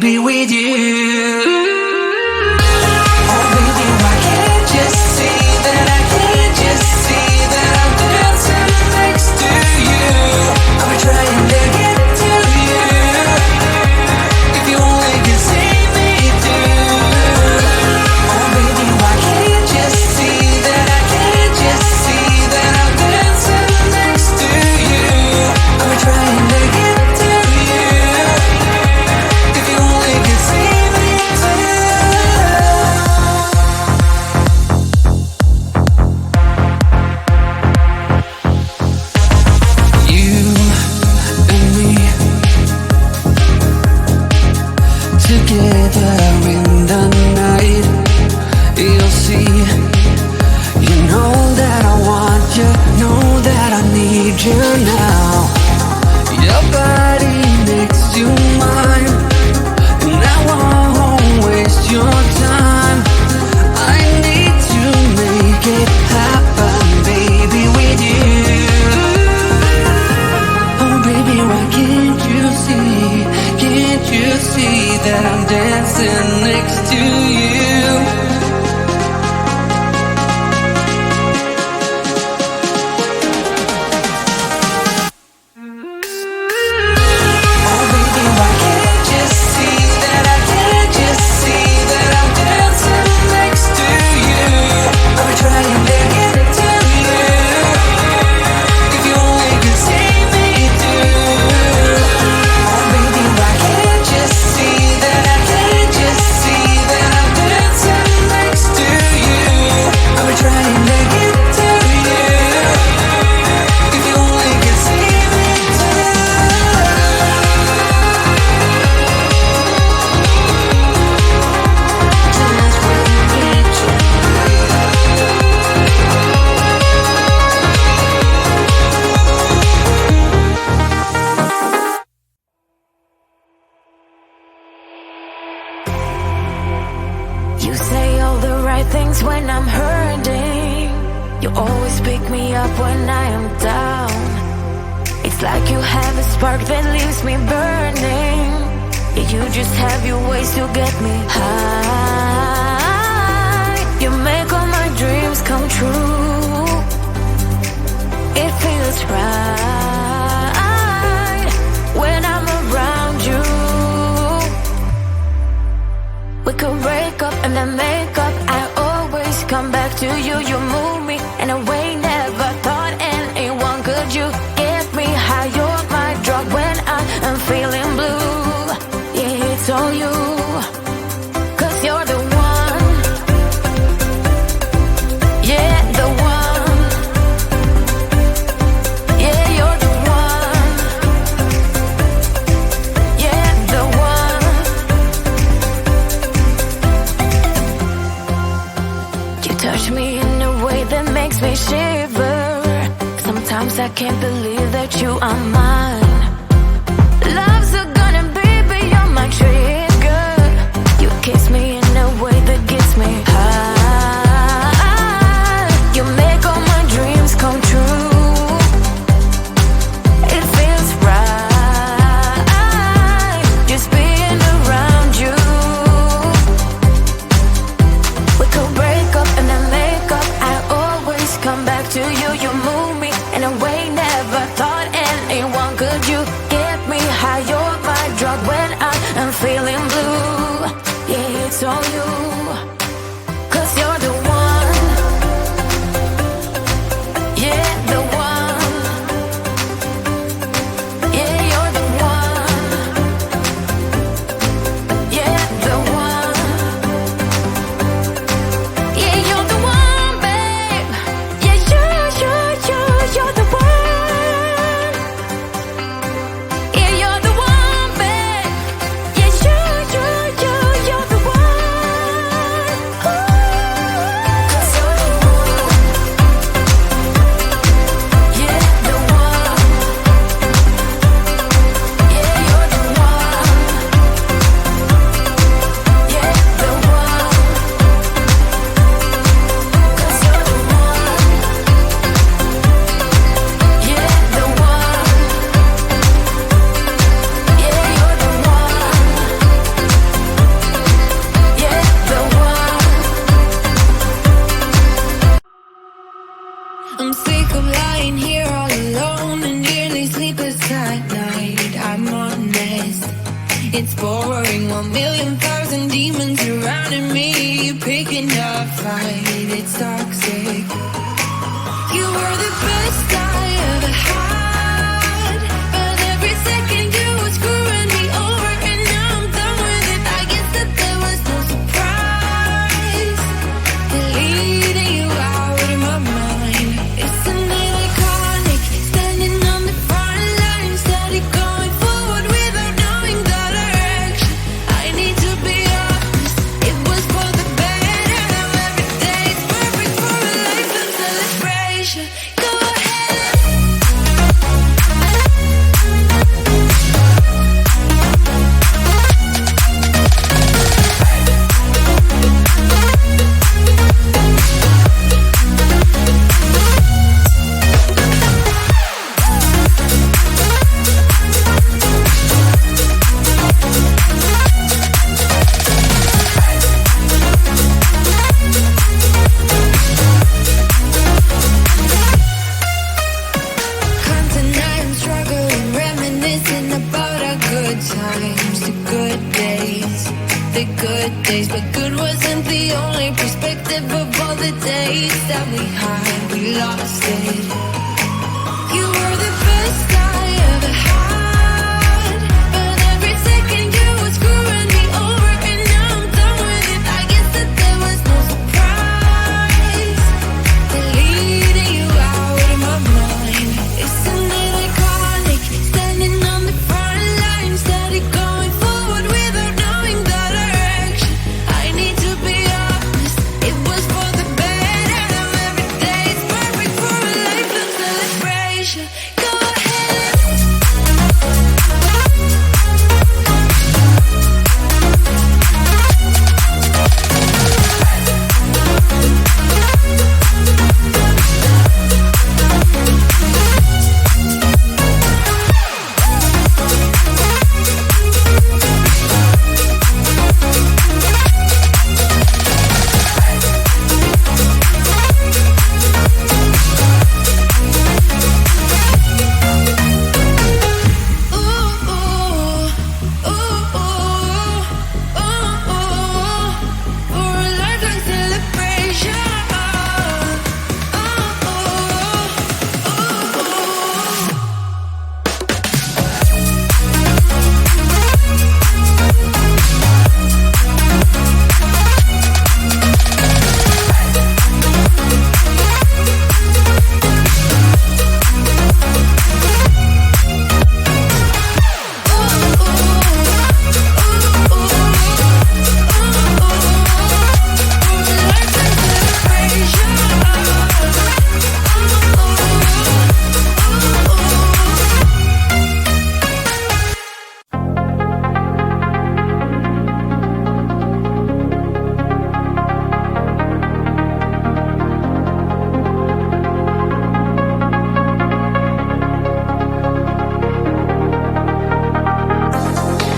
baby, with you. Oh baby, why can't you see that I can't just see that I'm dancing next to you? I'm trying to get to you. If you only can see me through. Oh baby, why can't you see that I can't just see that I'm dancing next to you? I'm trying to get to you. If you only can see me through. You and me together in the night. You'll see. You know that I want you, know that I need you now. Your body next to mine, and I won't waste your time. I need to make it happen, baby, with you. Oh baby, why can't you see that I'm dancing next to you? Oh baby, why can't you see that I can't just see that I'm dancing next to you? I'm trying to get to you. If you only can see me through. Oh baby, why can't you see that I can't just see that I'm dancing next to you? I'm trying to get to you. If you only can see me through. Just when you need to. You say all the right things when I'm hurting. You always pick me up when I am down. It's like you have a spark that leaves me burning. Yeah, you just have your ways to get me high. You make all my dreams come true. It feels right when I'm around you. We could break up and then make up. I always come back to you. You move me in a way never thought anyone could. You get me high. You're my drug when I am feeling blue. Yeah, it's all you. 'Cause you're the one. Yeah, the one. Yeah, you're the one. Yeah, the one. You touch me in a way that makes me shiver. Sometimes I can't believe that you are mine. Love's gonna be beyond my trigger. You kiss me in a way that gets me high. You make all my dreams come true. It feels right just being around you. We could break up and then make up. I always come back to you. You move me in a way never thought anyone could. You get me high. You're my drug when I am feeling blue. Yeah, it's all you. 'Cause you're the one. Yeah, the one. Yeah, you're the one. Yeah, the one. Yeah, you're the one, babe. Yeah, you're the one. Yeah, you're the one, babe. Yeah, you're the one. It's boring, 1,000,000 demons surrounding me, picking up fight, it's toxic. You were the best I ever had, but every second you were screwing me over, and now I'm done with it. I guess that there was no surprise, deleting you out of my mind. Isn't it iconic, standing on the front line, steady going forward without knowing the direction. I need to be honest, it was for the better. Now every day is perfect for a life of celebration. Go ahead. Tonight I'm struggling, reminiscing about our good times, the good days, the good days. But good wasn't the only perspective of all the days that we had, we lost it. You were the best I ever had, but every second you were screwing me over, and now I'm done with it. I guess that there was no surprise, deleting you out of my mind. Isn't it iconic, standing on the front line, steady going forward without knowing the direction. I need to be honest, it was for the better. Now every day is perfect for a life of celebration. Go ahead.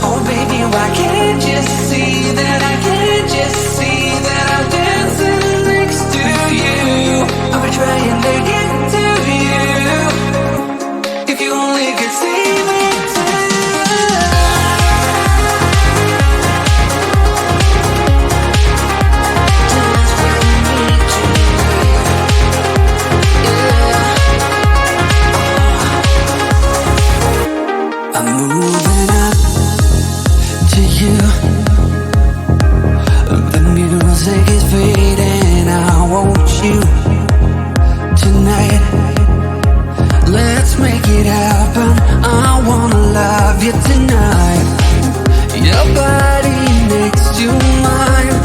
Oh baby, why can't you see that I can't just see that I'm dancing next to you? I've been trying to get to you. If you only could see me too. Just when I need you, yeah. I'm moving up to you. The music is fading, I want you tonight. Let's make it happen, I wanna love you tonight. Your body next to mine,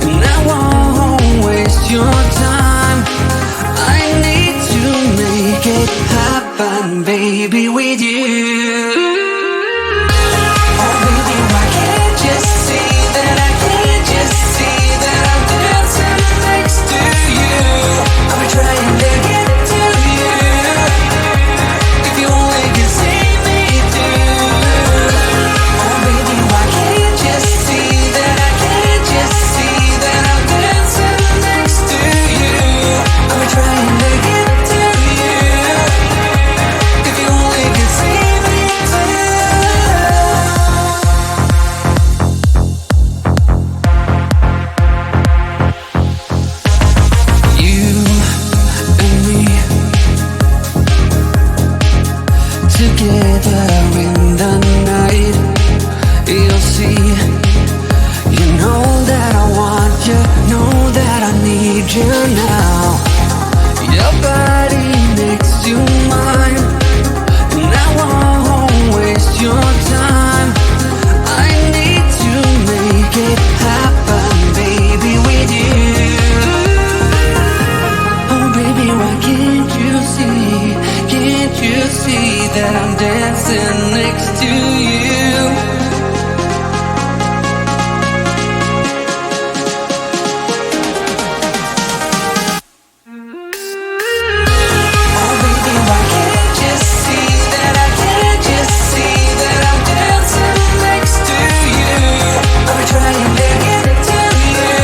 and I won't waste your time. I need to make it happen, baby, with you. Oh baby, why can't you see that I can't just see that I'm dancing dancing next to you. Oh baby, why can't you see that I can't just see that I'm dancing next to you? I'm trying to get to you.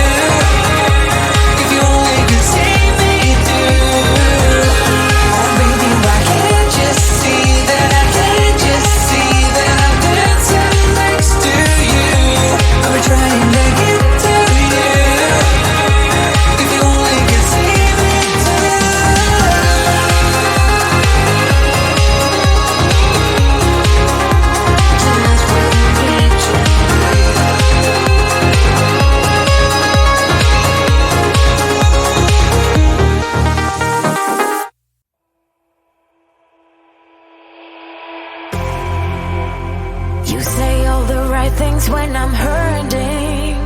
If you only could see me through. Oh baby, why can't you see that I can't just see that I'm dancing next to you? I'm trying to get to you. If you only could see me through. Just when you need to. You say all the right things when I'm hurting.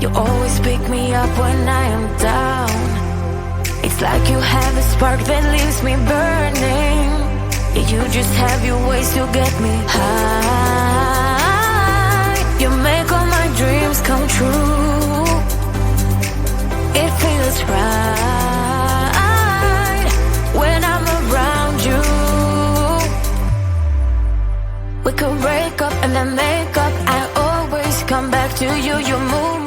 You always pick me up when I am down. It's like you have a spark that leaves me burning. Yeah, you just have your ways to get me high. You make all my dreams come true. It feels right when I'm around you. We could break up and then make up. I always come back to you. You move me